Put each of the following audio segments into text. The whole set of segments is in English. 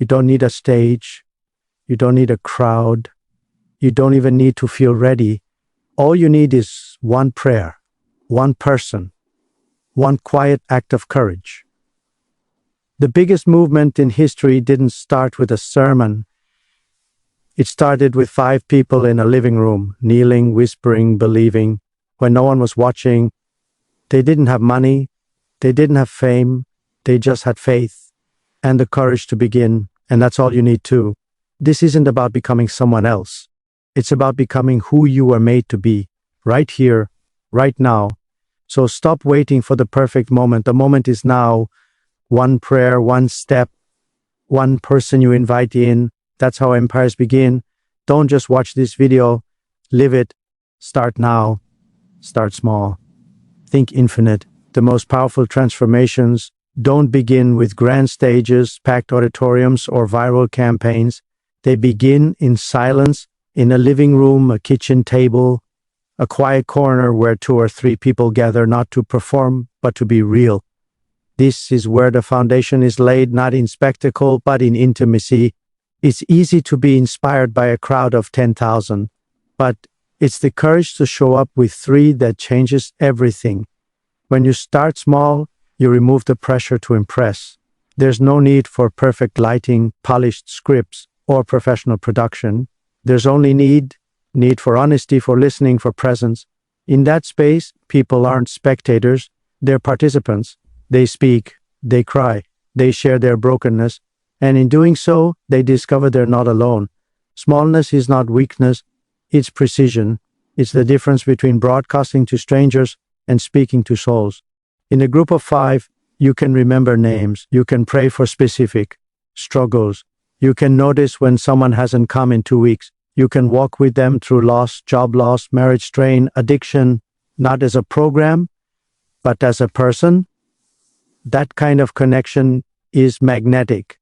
You don't need a stage. You don't need a crowd. You don't even need to feel ready. All you need is one prayer, one person, one quiet act of courage. The biggest movement in history didn't start with a sermon. It started with 5 people in a living room, kneeling, whispering, believing, when no one was watching. They didn't have money. They didn't have fame. They just had faith and the courage to begin, and that's all you need too. This isn't about becoming someone else. It's about becoming who you were made to be, right here, right now. So stop waiting for the perfect moment. The moment is now. One prayer, one step, one person you invite in. That's how empires begin. Don't just watch this video. Live it. Start now. Start small. Think infinite. The most powerful transformations don't begin with grand stages, packed auditoriums, or viral campaigns. They begin in silence, in a living room, a kitchen table, a quiet corner where 2 or 3 people gather not to perform, but to be real. This is where the foundation is laid, not in spectacle, but in intimacy. It's easy to be inspired by a crowd of 10,000, but it's the courage to show up with 3 that changes everything. When you start small, you remove the pressure to impress. There's no need for perfect lighting, polished scripts, or professional production. There's only need for honesty, for listening, for presence. In that space, people aren't spectators, they're participants. They speak, they cry, they share their brokenness, and in doing so, they discover they're not alone. Smallness is not weakness, it's precision. It's the difference between broadcasting to strangers and speaking to souls. In a group of 5, you can remember names, you can pray for specific struggles, you can notice when someone hasn't come in 2 weeks, you can walk with them through loss, job loss, marriage strain, addiction, not as a program, but as a person. That kind of connection is magnetic.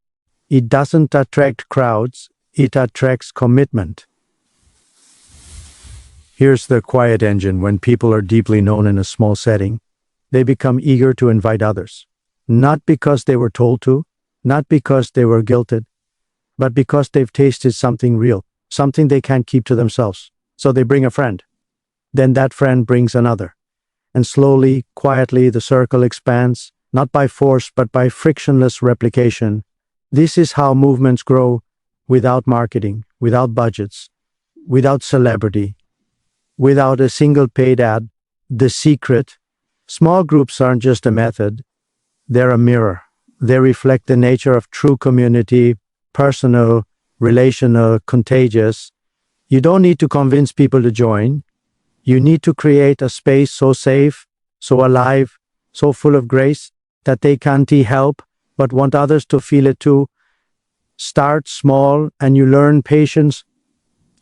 It doesn't attract crowds, it attracts commitment. Here's the quiet engine. When people are deeply known in a small setting, they become eager to invite others. Not because they were told to, not because they were guilted, but because they've tasted something real, something they can't keep to themselves. So they bring a friend. Then that friend brings another. And slowly, quietly, the circle expands, not by force, but by frictionless replication. This is how movements grow, without marketing, without budgets, without celebrity, without a single paid ad. The secret: small groups aren't just a method, they're a mirror. They reflect the nature of true community, personal, relational, contagious. You don't need to convince people to join. You need to create a space so safe, so alive, so full of grace that they can't help but want others to feel it too. Start small and you learn patience.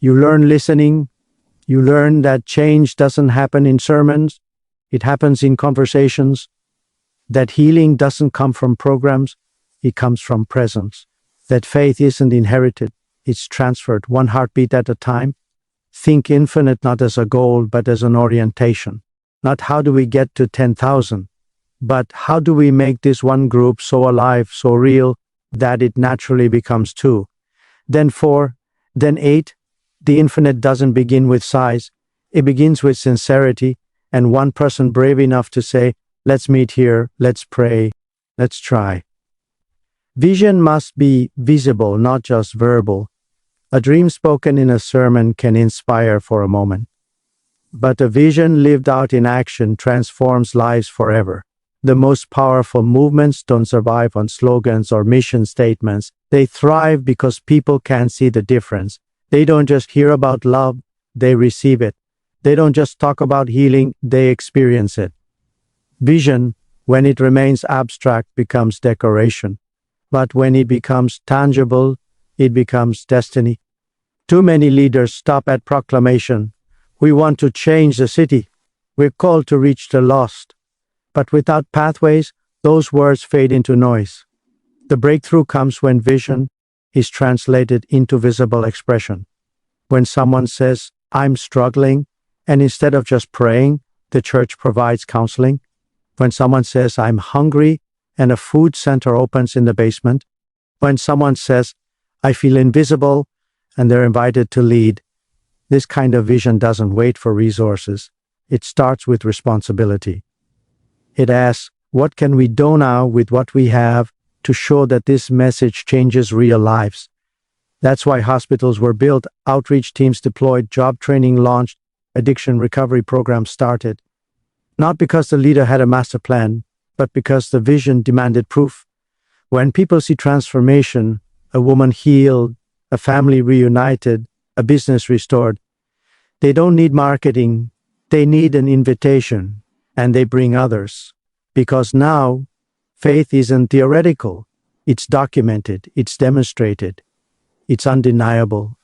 You learn listening. You learn that change doesn't happen in sermons. It happens in conversations. That healing doesn't come from programs. It comes from presence. That faith isn't inherited. It's transferred, one heartbeat at a time. Think infinite not as a goal, but as an orientation. Not how do we get to 10,000, but how do we make this one group so alive, so real, that it naturally becomes 2, then 4, then 8. The infinite doesn't begin with size. It begins with sincerity, and one person brave enough to say, let's meet here, let's pray, let's try. Vision must be visible, not just verbal. A dream spoken in a sermon can inspire for a moment, but a vision lived out in action transforms lives forever. The most powerful movements don't survive on slogans or mission statements. They thrive because people can see the difference. They don't just hear about love, they receive it. They don't just talk about healing, they experience it. Vision, when it remains abstract, becomes decoration. But when it becomes tangible, it becomes destiny. Too many leaders stop at proclamation. We want to change the city. We're called to reach the lost. But without pathways, those words fade into noise. The breakthrough comes when vision is translated into visible expression. When someone says, I'm struggling, and instead of just praying, the church provides counseling. When someone says, I'm hungry, and a food center opens in the basement. When someone says, I feel invisible, and they're invited to lead, this kind of vision doesn't wait for resources. It starts with responsibility. It asks, what can we do now with what we have to show that this message changes real lives? That's why hospitals were built, outreach teams deployed, job training launched, addiction recovery programs started. Not because the leader had a master plan, but because the vision demanded proof. When people see transformation, a woman healed, a family reunited, a business restored, they don't need marketing, they need an invitation, and they bring others. Because now, faith isn't theoretical, it's documented, it's demonstrated, it's undeniable.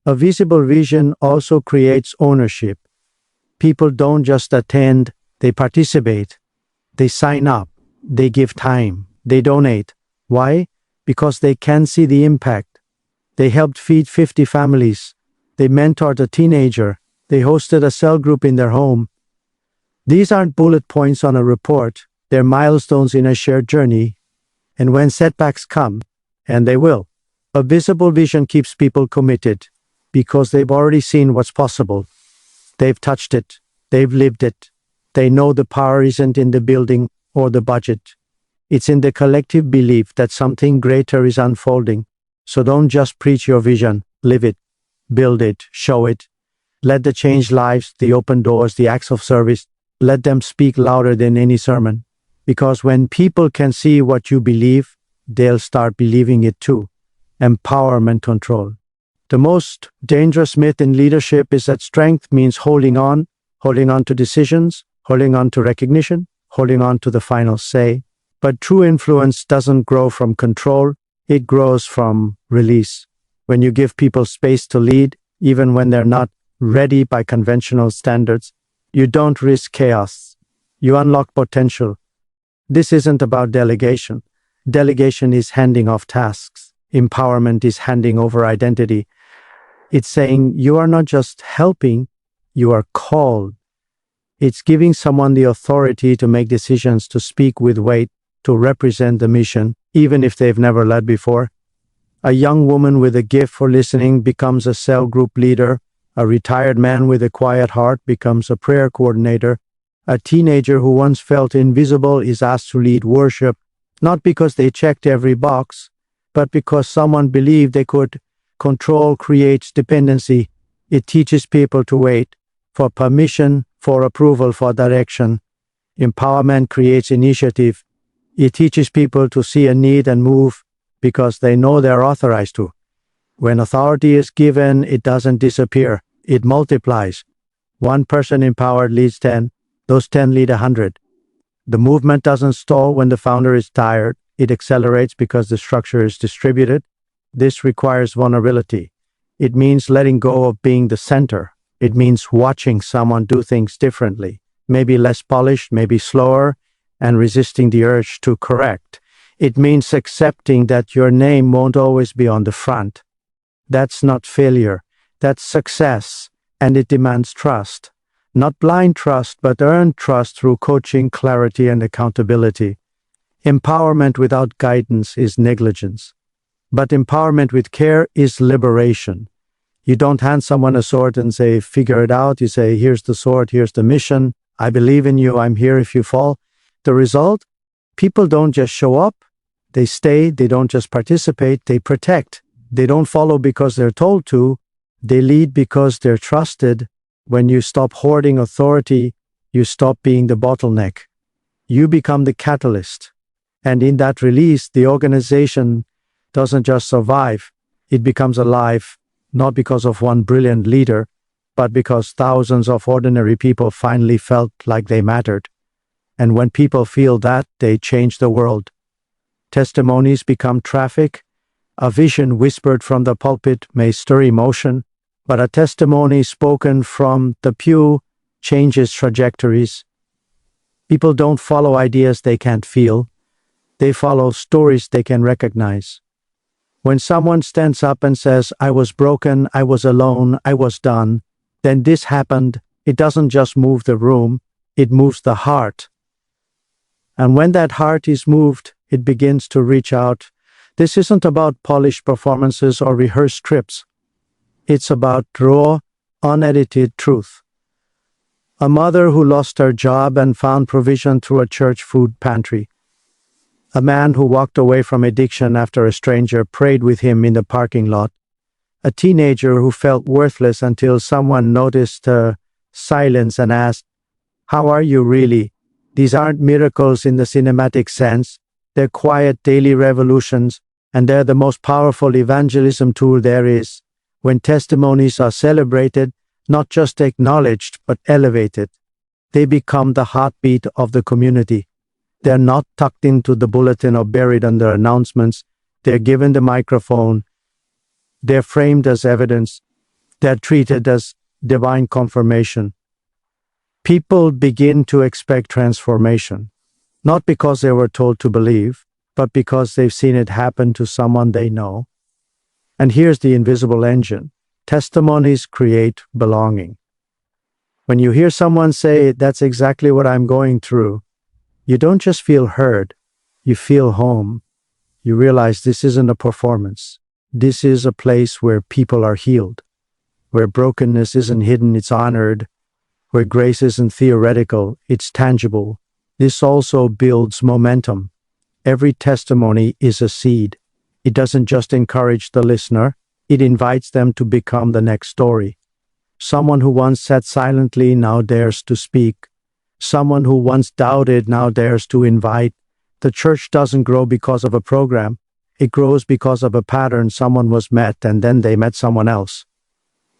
A visible vision also creates ownership. People don't just attend, they participate, they sign up, they give time, they donate. Why? Because they can see the impact. They helped feed 50 families. They mentored a teenager. They hosted a cell group in their home. These aren't bullet points on a report. They're milestones in a shared journey. And when setbacks come, and they will, a visible vision keeps people committed because they've already seen what's possible. They've touched it. They've lived it. They know the power isn't in the building or the budget. It's in the collective belief that something greater is unfolding. So don't just preach your vision, live it, build it, show it. Let the change lives, the open doors, the acts of service, let them speak louder than any sermon. Because when people can see what you believe, they'll start believing it too. Empowerment control. The most dangerous myth in leadership is that strength means holding on to decisions, holding on to recognition, holding on to the final say. But true influence doesn't grow from control, it grows from release. When you give people space to lead, even when they're not ready by conventional standards, you don't risk chaos. You unlock potential. This isn't about delegation. Delegation is handing off tasks. Empowerment is handing over identity. It's saying you are not just helping, you are called. It's giving someone the authority to make decisions, to speak with weight, to represent the mission, even if they've never led before. A young woman with a gift for listening becomes a cell group leader. A retired man with a quiet heart becomes a prayer coordinator. A teenager who once felt invisible is asked to lead worship, not because they checked every box, but because someone believed they could. Control creates dependency. It teaches people to wait for permission, for approval, for direction. Empowerment creates initiative. It teaches people to see a need and move because they know they're authorized to. When authority is given, it doesn't disappear. It multiplies. One person empowered leads 10. Those 10 lead 100. The movement doesn't stall when the founder is tired. It accelerates because the structure is distributed. This requires vulnerability. It means letting go of being the center. It means watching someone do things differently, maybe less polished, maybe slower, and resisting the urge to correct. It means accepting that your name won't always be on the front. That's not failure. That's success. And it demands trust. Not blind trust, but earned trust through coaching, clarity, and accountability. Empowerment without guidance is negligence. But empowerment with care is liberation. You don't hand someone a sword and say, figure it out. You say, here's the sword, here's the mission. I believe in you, I'm here if you fall. The result? People don't just show up. They stay, they don't just participate, they protect. They don't follow because they're told to. They lead because they're trusted. When you stop hoarding authority, you stop being the bottleneck. You become the catalyst. And in that release, the organization doesn't just survive, it becomes alive, not because of one brilliant leader, but because thousands of ordinary people finally felt like they mattered. And when people feel that, they change the world. Testimonies become traffic. A vision whispered from the pulpit may stir emotion, but a testimony spoken from the pew changes trajectories. People don't follow ideas they can't feel. They follow stories they can recognize. When someone stands up and says, I was broken, I was alone, I was done, then this happened, it doesn't just move the room, it moves the heart. And when that heart is moved, it begins to reach out This isn't about polished performances or rehearsed scripts. It's about raw, unedited truth. A mother who lost her job and found provision through a church food pantry. A man who walked away from addiction after a stranger prayed with him in the parking lot. A teenager who felt worthless until someone noticed her silence and asked, "How are you really?" These aren't miracles in the cinematic sense. They're quiet daily revolutions, and they're the most powerful evangelism tool there is. When testimonies are celebrated, not just acknowledged, but elevated, they become the heartbeat of the community. They're not tucked into the bulletin or buried under announcements. They're given the microphone. They're framed as evidence. They're treated as divine confirmation. People begin to expect transformation, not because they were told to believe, but because they've seen it happen to someone they know. And here's the invisible engine. Testimonies create belonging. When you hear someone say, "That's exactly what I'm going through," you don't just feel heard, you feel home. You realize this isn't a performance. This is a place where people are healed, where brokenness isn't hidden, it's honored, where grace isn't theoretical, it's tangible. This also builds momentum. Every testimony is a seed. It doesn't just encourage the listener, it invites them to become the next story. Someone who once sat silently now dares to speak. Someone who once doubted now dares to invite. The church doesn't grow because of a program. It grows because of a pattern. Someone was met and then they met someone else.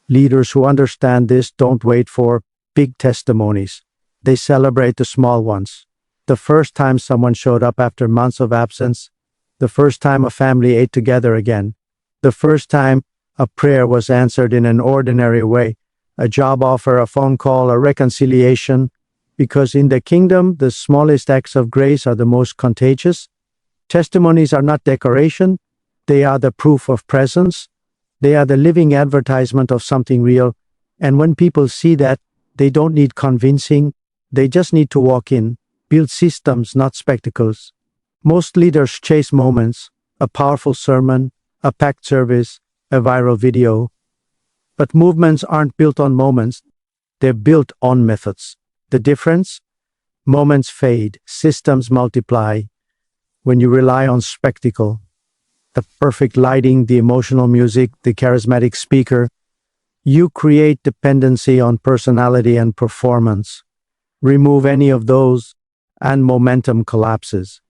Leaders who understand this don't wait for big testimonies. They celebrate the small ones. The first time someone showed up after months of absence. The first time a family ate together again. The first time a prayer was answered in an ordinary way. A job offer, a phone call, a reconciliation. Because in the kingdom, the smallest acts of grace are the most contagious. Testimonies are not decoration. They are the proof of presence. They are the living advertisement of something real. And when people see that, they don't need convincing. They just need to walk in, build systems, not spectacles. Most leaders chase moments, a powerful sermon, a packed service, a viral video. But movements aren't built on moments. They're built on methods. The difference? Moments fade, systems multiply. When you rely on spectacle, the perfect lighting, the emotional music, the charismatic speaker, you create dependency on personality and performance. Remove any of those, and momentum collapses.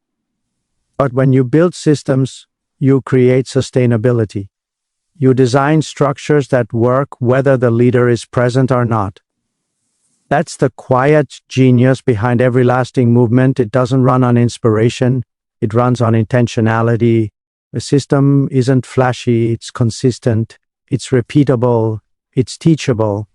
But when you build systems, you create sustainability. You design structures that work whether the leader is present or not. That's the quiet genius behind every lasting movement. It doesn't run on inspiration. It runs on intentionality. The system isn't flashy. It's consistent. It's repeatable. It's teachable.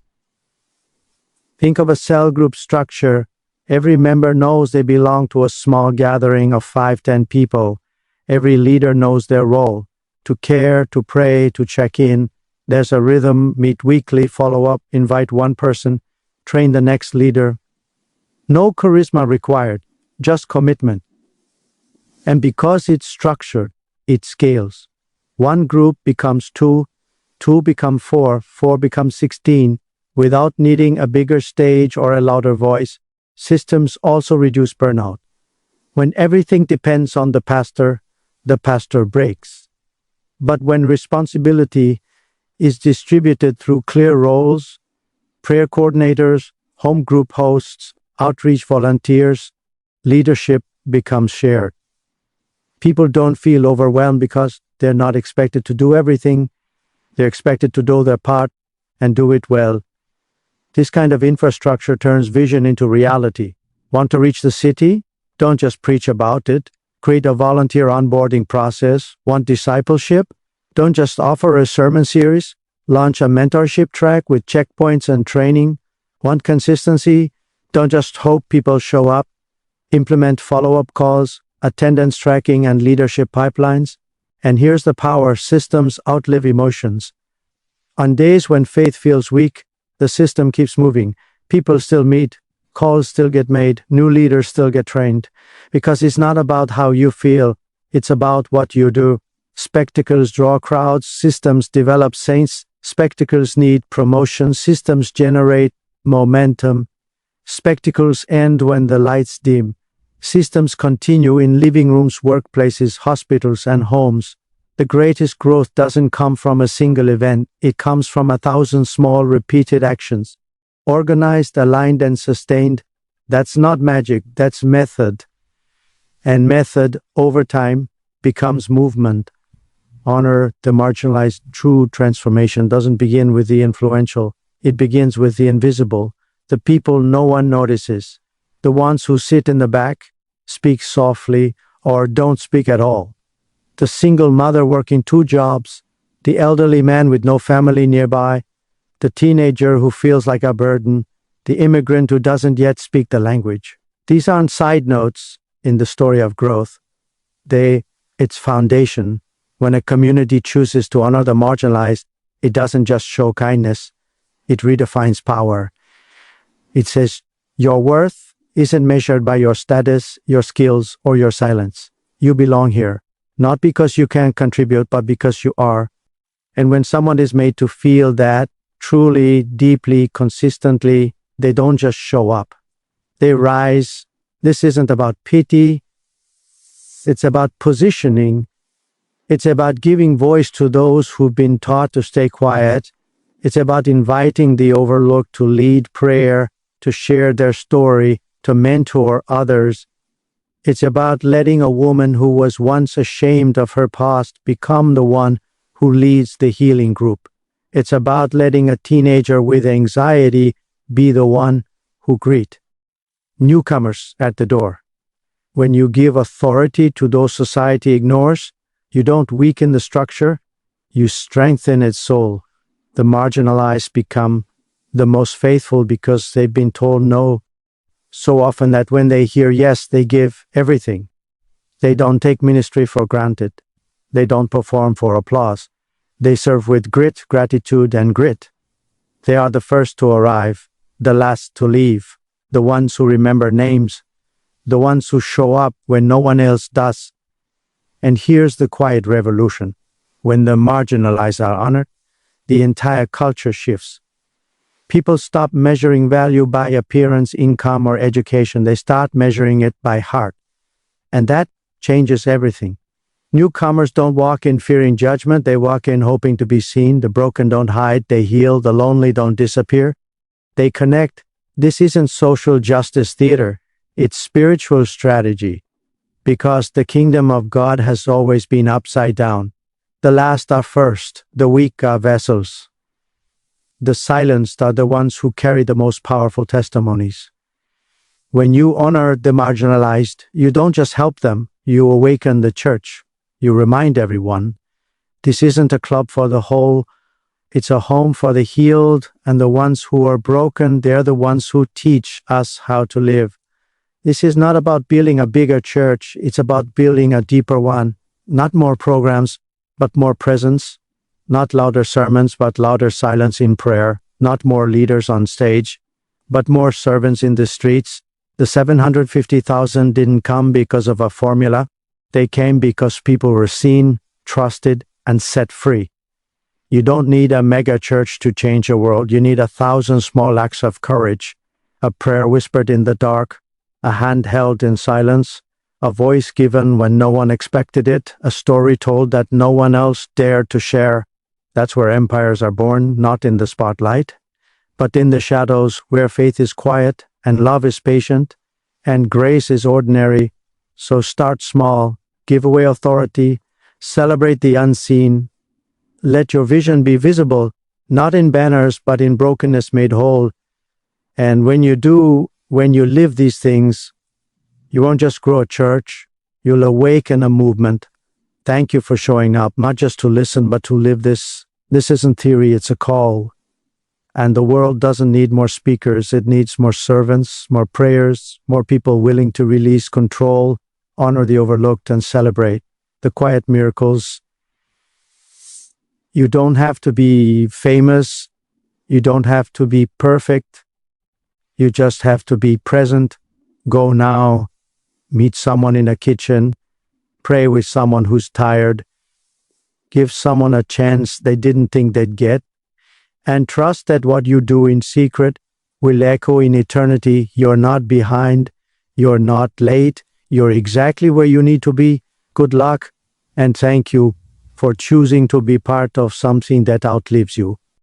Think of a cell group structure. Every member knows they belong to a small gathering of 5-10 people. Every leader knows their role. To care, to pray, to check in. There's a rhythm. Meet weekly, follow up, invite one person. Train the next leader. No charisma required, just commitment. And because it's structured, it scales. One group becomes 2, 2 become 4, 4 becomes 16, without needing a bigger stage or a louder voice. Systems also reduce burnout. When everything depends on the pastor breaks. But when responsibility is distributed through clear roles, prayer coordinators, home group hosts, outreach volunteers, leadership becomes shared. People don't feel overwhelmed because they're not expected to do everything. They're expected to do their part and do it well. This kind of infrastructure turns vision into reality. Want to reach the city? Don't just preach about it. Create a volunteer onboarding process. Want discipleship? Don't just offer a sermon series. Launch a mentorship track with checkpoints and training. Want consistency? Don't just hope people show up. Implement follow-up calls, attendance tracking, and leadership pipelines. And here's the power: systems outlive emotions. On days when faith feels weak, the system keeps moving. People still meet, calls still get made, new leaders still get trained. Because it's not about how you feel, it's about what you do. Spectacles draw crowds, systems develop saints, spectacles need promotion, systems generate momentum. Spectacles end when the lights dim. Systems continue in living rooms, workplaces, hospitals, and homes. The greatest growth doesn't come from a single event, it comes from 1,000 small repeated actions. Organized, aligned, and sustained. That's not magic, that's method. And method, over time, becomes movement. Honor the marginalized. True transformation doesn't begin with the influential, it begins with the invisible, the people no one notices, the ones who sit in the back, speak softly, or don't speak at all. The single mother working 2 jobs, the elderly man with no family nearby, the teenager who feels like a burden, the immigrant who doesn't yet speak the language. These aren't side notes in the story of growth. It's foundation. When a community chooses to honor the marginalized, it doesn't just show kindness, it redefines power. It says, your worth isn't measured by your status, your skills, or your silence. You belong here, not because you can contribute, but because you are. And when someone is made to feel that, truly, deeply, consistently, they don't just show up. They rise. This isn't about pity. It's about positioning. It's about giving voice to those who've been taught to stay quiet. It's about inviting the overlooked to lead prayer, to share their story, to mentor others. It's about letting a woman who was once ashamed of her past become the one who leads the healing group. It's about letting a teenager with anxiety be the one who greet newcomers at the door. When you give authority to those society ignores, you don't weaken the structure, you strengthen its soul. The marginalized become the most faithful because they've been told no so often that when they hear yes, they give everything. They don't take ministry for granted. They don't perform for applause. They serve with grit, gratitude, and grit. They are the first to arrive, the last to leave, the ones who remember names, the ones who show up when no one else does. And here's the quiet revolution. When the marginalized are honored, the entire culture shifts. People stop measuring value by appearance, income, or education. They start measuring it by heart. And that changes everything. Newcomers don't walk in fearing judgment. They walk in hoping to be seen. The broken don't hide. They heal. The lonely don't disappear. They connect. This isn't social justice theater. It's spiritual strategy. Because the kingdom of God has always been upside down. The last are first, the weak are vessels. The silenced are the ones who carry the most powerful testimonies. When you honor the marginalized, you don't just help them, you awaken the church. You remind everyone, this isn't a club for the whole, it's a home for the healed, and the ones who are broken, they're the ones who teach us how to live. This is not about building a bigger church, it's about building a deeper one. Not more programs, but more presence. Not louder sermons, but louder silence in prayer. Not more leaders on stage, but more servants in the streets. The 750,000 didn't come because of a formula. They came because people were seen, trusted, and set free. You don't need a mega church to change a world. You need 1,000 small acts of courage. A prayer whispered in the dark, a hand held in silence, a voice given when no one expected it, a story told that no one else dared to share. That's where empires are born, not in the spotlight, but in the shadows, where faith is quiet and love is patient and grace is ordinary. So start small, give away authority, celebrate the unseen. Let your vision be visible, not in banners, but in brokenness made whole. And when you live these things, you won't just grow a church, you'll awaken a movement. Thank you for showing up, not just to listen, but to live this. This isn't theory, it's a call. And the world doesn't need more speakers, it needs more servants, more prayers, more people willing to release control, honor the overlooked, and celebrate the quiet miracles. You don't have to be famous, you don't have to be perfect, you just have to be present. Go now, meet someone in a kitchen, pray with someone who's tired, give someone a chance they didn't think they'd get, and trust that what you do in secret will echo in eternity. You're not behind, you're not late, you're exactly where you need to be. Good luck, and thank you for choosing to be part of something that outlives you.